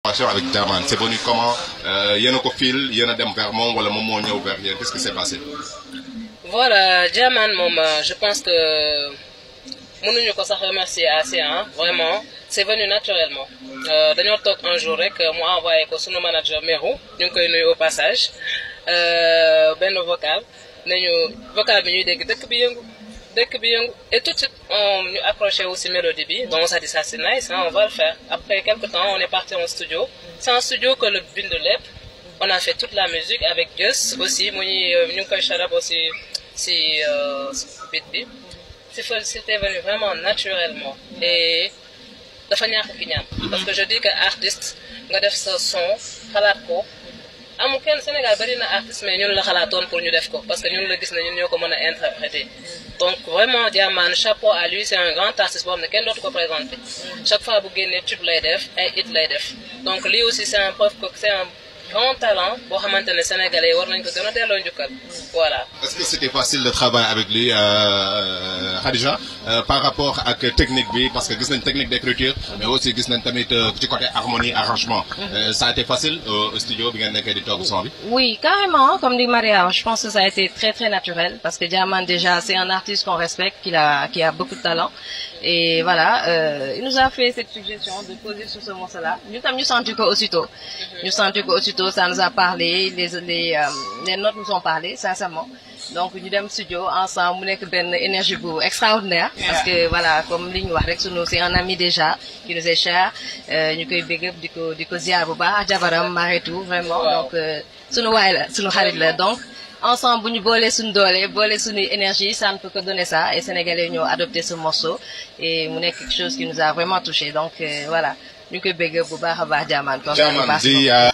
avec Diamane, c'est venu comment? Y'en a fil, y'en a dem vers moi, wala mon ñëw vers yéen. Qu'est-ce qui s'est passé? Voilà, Diamane, je pense que mënuñu ko sax remercier assez, hein, vraiment. C'est venu naturellement. Dañoo toog un jour rek mu envoyé ko sunu manager Merou, ñu ngi koy nuyu au passage. Benn vocal, nañu vocal bi ñuy dégg dëkk bi yëngu. Et tout de suite, on nous accrochait aussi mélodie. Donc on s'est dit ça c'est nice, hein, on va le faire. Après quelques temps, on est parti en studio. C'est un studio que le Bind de Lep. On a fait toute la musique avec Gus aussi. Nous avons aussi si beat. C'était venu vraiment naturellement. Et parce que je dis que artiste, nga def sa son, xalaat ko. Amul kenn Sénégal bari na artiste mais ñun la xalaatoon pour ñu def ko parce que ñun la gis na ñun ñoo ko mën a interpréter. Donc vraiment Diamane, chapeau à lui, c'est un grand artiste boo xam ne kenn dootu ko présenter. Chaque fois bu génnee tube lay def ay hit lay def. Donc lui aussi c'est un preuve que c'est un grand talent boo xamante ne Sénégalais war nañ ko gën a delloo njukkal. Voilà. Est-ce que c'était facile de travailler avec lui, Khadija, par rapport à la technique bi, parce que gis nañ technique d'écriture, mais aussi gis nañ tamit ci côté harmonie, arrangement. Ça a été facile au studio bi ngeen nekkee di toog son bi? Oui, carrément, comme dit Maria, je pense que ça a été très très naturel parce que Diamane déjà c'est un artiste qu'on respecte, qui a beaucoup de talent. Et voilà, il nous a fait cette suggestion de poser sur ce morceau-là. Nous sentis qu'aussitôt. Nous sentis qu'aussitôt, ça nous a parlé, les notes nous ont parlé, sincèrement. Donc, nous sommes studio ensemble, nous avons une énergie extraordinaire. Parce que, voilà, comme ligne c'est un ami déjà, qui nous est cher. Nous avons big up, du ziar, Jabaram, Maritou, vraiment. Donc, c'est nous là. Donc, ensemble, nous bolé sur une énergie, ça ne peut que donner ça. Et Sénégalais ont adopté ce morceau. Et c'est quelque chose qui nous a vraiment touché. Donc, voilà. Nous avons big up, Diamane. Diamane,